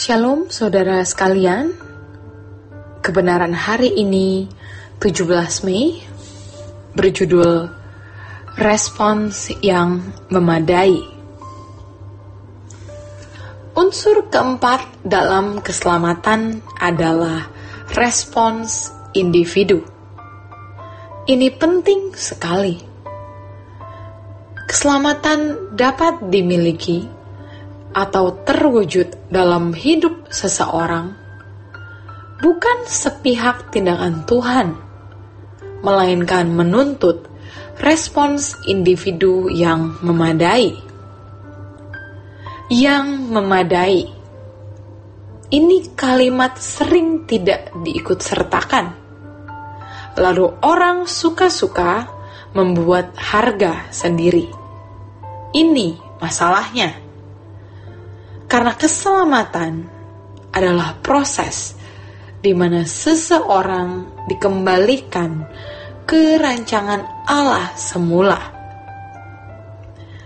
Shalom saudara sekalian, kebenaran hari ini 17 Mei berjudul Respons yang Memadai. Unsur keempat dalam keselamatan adalah respons individu. Ini penting sekali. Keselamatan dapat dimiliki atau terwujud dalam hidup seseorang bukan sepihak tindakan Tuhan, melainkan menuntut respons individu yang memadai. Yang memadai. Ini kalimat sering tidak diikutsertakan. Lalu orang suka-suka membuat harga sendiri. Ini masalahnya. Karena keselamatan adalah proses di mana seseorang dikembalikan ke rancangan Allah semula,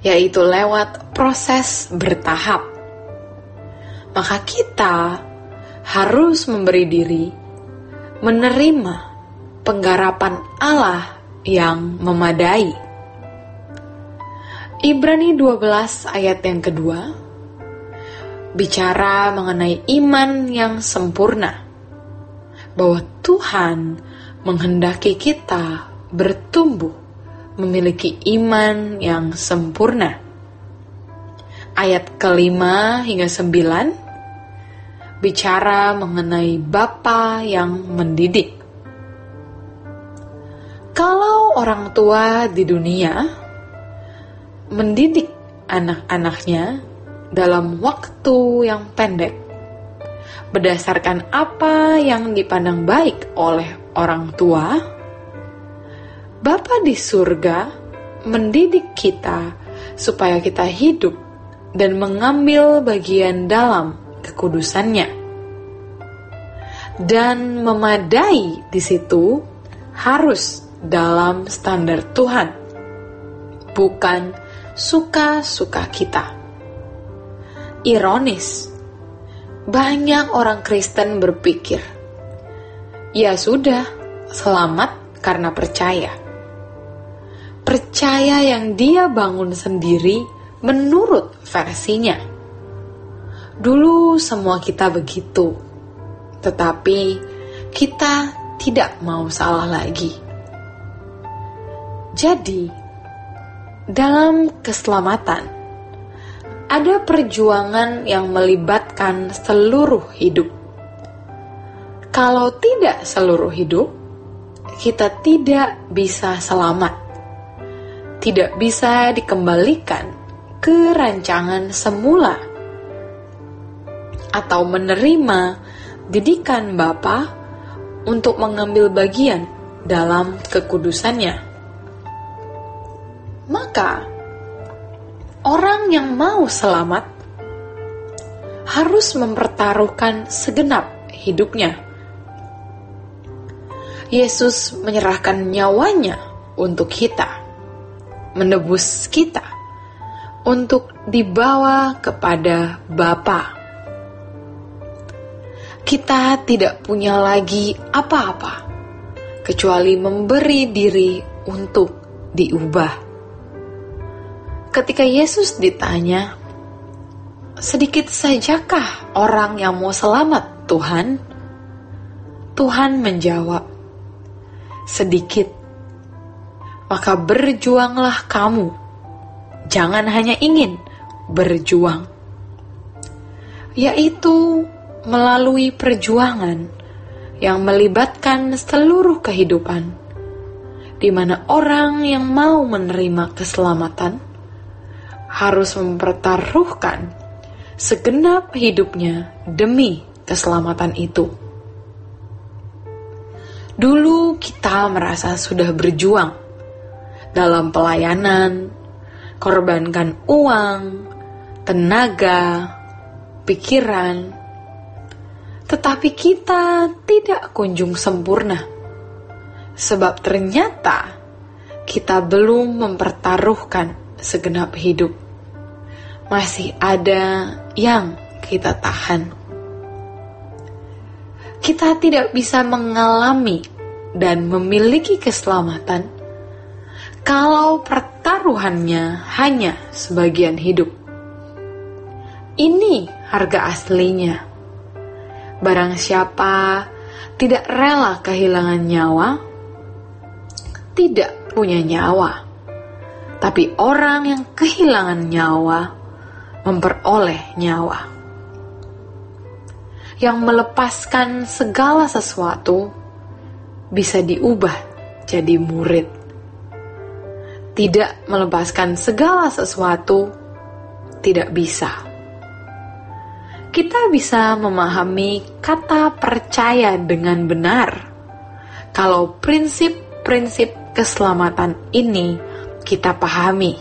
yaitu lewat proses bertahap. Maka kita harus memberi diri menerima penggarapan Allah yang memadai. Ibrani 12 ayat yang kedua bicara mengenai iman yang sempurna, bahwa Tuhan menghendaki kita bertumbuh memiliki iman yang sempurna. Ayat kelima hingga 9 bicara mengenai Bapa yang mendidik. Kalau orang tua di dunia mendidik anak-anaknya dalam waktu yang pendek, berdasarkan apa yang dipandang baik oleh orang tua, Bapa di surga mendidik kita supaya kita hidup dan mengambil bagian dalam kekudusannya. Dan memadai di situ harus dalam standar Tuhan, bukan suka-suka kita. Ironis, banyak orang Kristen berpikir, ya sudah, selamat karena percaya. Percaya yang dia bangun sendiri menurut versinya. Dulu semua kita begitu, tetapi kita tidak mau salah lagi. Jadi, dalam keselamatan, ada perjuangan yang melibatkan seluruh hidup. Kalau tidak seluruh hidup, kita tidak bisa selamat. Tidak bisa dikembalikan ke rancangan semula atau menerima didikan Bapa untuk mengambil bagian dalam kekudusannya. Maka orang yang mau selamat harus mempertaruhkan segenap hidupnya. Yesus menyerahkan nyawanya untuk kita, menebus kita, untuk dibawa kepada Bapa. Kita tidak punya lagi apa-apa, kecuali memberi diri untuk diubah. Ketika Yesus ditanya, sedikit sajakah orang yang mau selamat, Tuhan? Tuhan menjawab, sedikit. Maka berjuanglah kamu, jangan hanya ingin berjuang, yaitu melalui perjuangan yang melibatkan seluruh kehidupan, di mana orang yang mau menerima keselamatan harus mempertaruhkan segenap hidupnya demi keselamatan itu. Dulu kita merasa sudah berjuang dalam pelayanan, korbankan uang, tenaga, pikiran, tetapi kita tidak kunjung sempurna, sebab ternyata kita belum mempertaruhkan segenap hidup. Masih ada yang kita tahan. kita tidak bisa mengalami dan memiliki keselamatan kalau pertaruhannya hanya sebagian hidup. Ini harga aslinya. Barang siapa tidak rela kehilangan nyawa, tidak punya nyawa. Tapi orang yang kehilangan nyawa, memperoleh nyawa. Yang melepaskan segala sesuatu bisa diubah jadi murid. Tidak melepaskan segala sesuatu tidak bisa. Kita bisa memahami kata percaya dengan benar kalau prinsip-prinsip keselamatan ini kita pahami.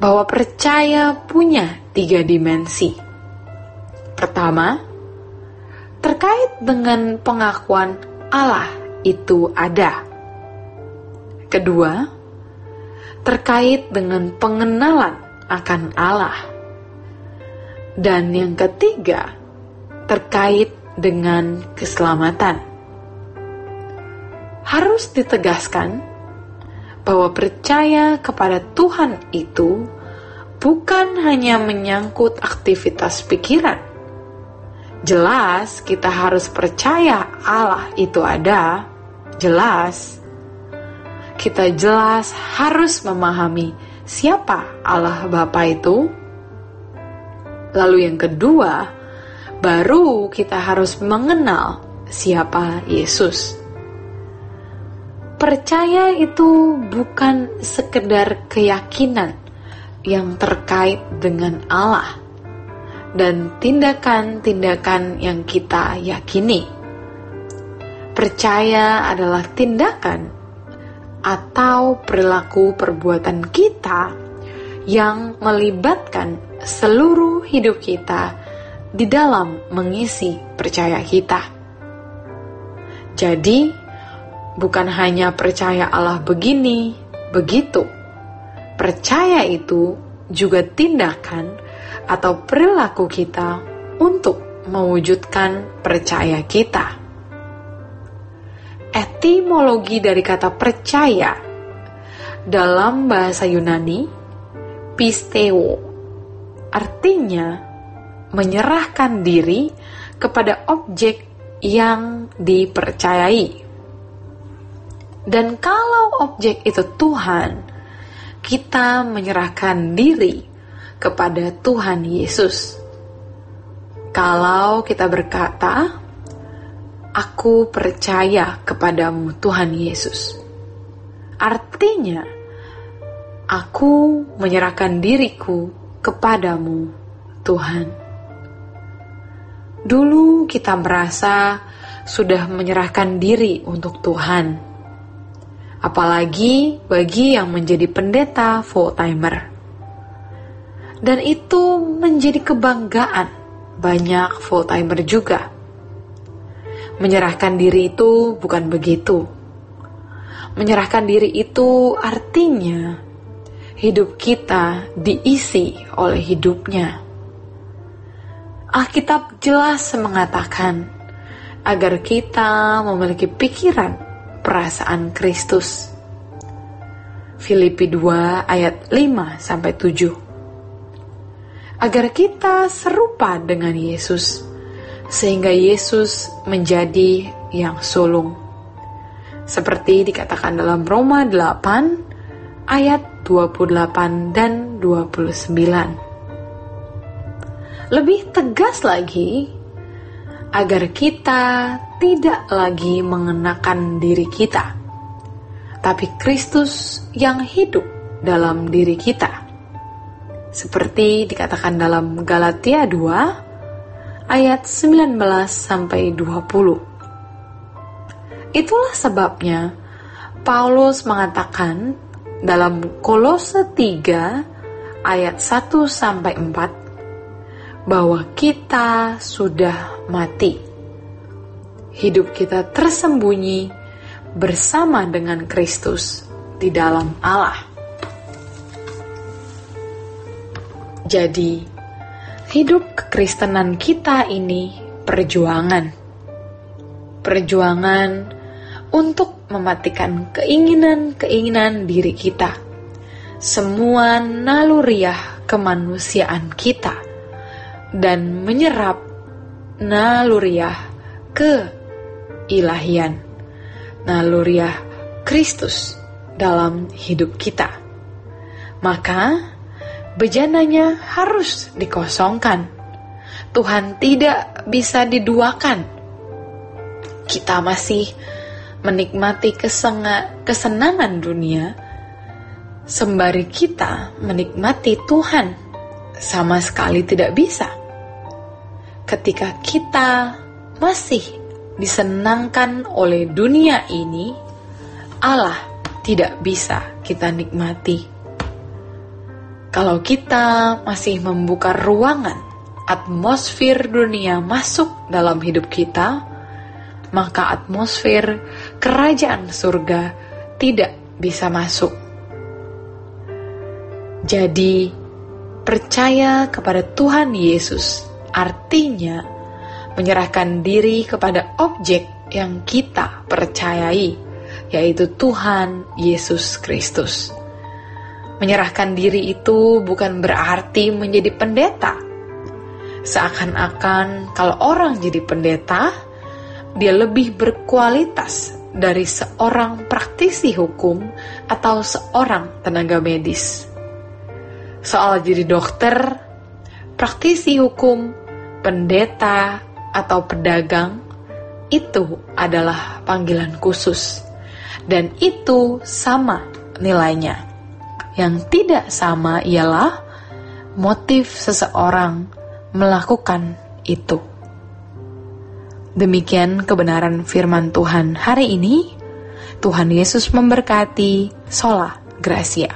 Bahwa percaya punya 3 dimensi. Pertama, terkait dengan pengakuan Allah itu ada. Kedua, terkait dengan pengenalan akan Allah. Dan yang ketiga, terkait dengan keselamatan. Harus ditegaskan bahwa percaya kepada Tuhan itu bukan hanya menyangkut aktivitas pikiran. Jelas kita harus percaya Allah itu ada, jelas. Kita jelas harus memahami siapa Allah Bapa itu. Lalu yang kedua, baru kita harus mengenal siapa Yesus. Percaya itu bukan sekedar keyakinan yang terkait dengan Allah dan tindakan-tindakan yang kita yakini. Percaya adalah tindakan atau perilaku perbuatan kita yang melibatkan seluruh hidup kita di dalam mengisi percaya kita. Jadi, bukan hanya percaya Allah begini, begitu. Percaya itu juga tindakan atau perilaku kita untuk mewujudkan percaya kita. Etimologi dari kata percaya dalam bahasa Yunani, pisteo, artinya menyerahkan diri kepada objek yang dipercayai. Dan kalau objek itu Tuhan, kita menyerahkan diri kepada Tuhan Yesus. Kalau kita berkata, aku percaya kepadamu Tuhan Yesus, artinya aku menyerahkan diriku kepadamu Tuhan. Dulu kita merasa sudah menyerahkan diri untuk Tuhan, apalagi bagi yang menjadi pendeta full-timer. Dan itu menjadi kebanggaan banyak full-timer juga. Menyerahkan diri itu bukan begitu. Menyerahkan diri itu artinya hidup kita diisi oleh hidupnya. Alkitab jelas mengatakan agar kita memiliki pikiran perasaan Kristus. Filipi 2 ayat 5-7. Agar kita serupa dengan Yesus, sehingga Yesus menjadi yang sulung. Seperti dikatakan dalam Roma 8 ayat 28 dan 29. Lebih tegas lagi, agar kita tidak lagi mengenakan diri kita, tapi Kristus yang hidup dalam diri kita. Seperti dikatakan dalam Galatia 2 ayat 19-20. Itulah sebabnya Paulus mengatakan dalam Kolose 3 ayat 1-4 bahwa kita sudah mati. Hidup kita tersembunyi bersama dengan Kristus di dalam Allah. Jadi, hidup kekristenan kita ini perjuangan. Perjuangan untuk mematikan keinginan-keinginan diri kita, semua naluriah kemanusiaan kita, dan menyerap naluriah keilahian, naluriah Kristus dalam hidup kita. Maka bejananya harus dikosongkan. Tuhan tidak bisa diduakan. Kita masih menikmati kesenangan dunia sembari kita menikmati Tuhan. Sama sekali tidak bisa. Ketika kita masih disenangkan oleh dunia ini, Allah tidak bisa kita nikmati. Kalau kita masih membuka ruangan atmosfer dunia masuk dalam hidup kita, maka atmosfer kerajaan surga tidak bisa masuk. Jadi, percaya kepada Tuhan Yesus artinya menyerahkan diri kepada objek yang kita percayai, yaitu Tuhan Yesus Kristus. Menyerahkan diri itu bukan berarti menjadi pendeta. Seakan-akan kalau orang jadi pendeta, dia lebih berkualitas dari seorang praktisi hukum atau seorang tenaga medis. Soal jadi dokter, praktisi hukum, pendeta, atau pedagang, itu adalah panggilan khusus. Dan itu sama nilainya. Yang tidak sama ialah motif seseorang melakukan itu. Demikian kebenaran firman Tuhan hari ini. Tuhan Yesus memberkati. Sola Gracia.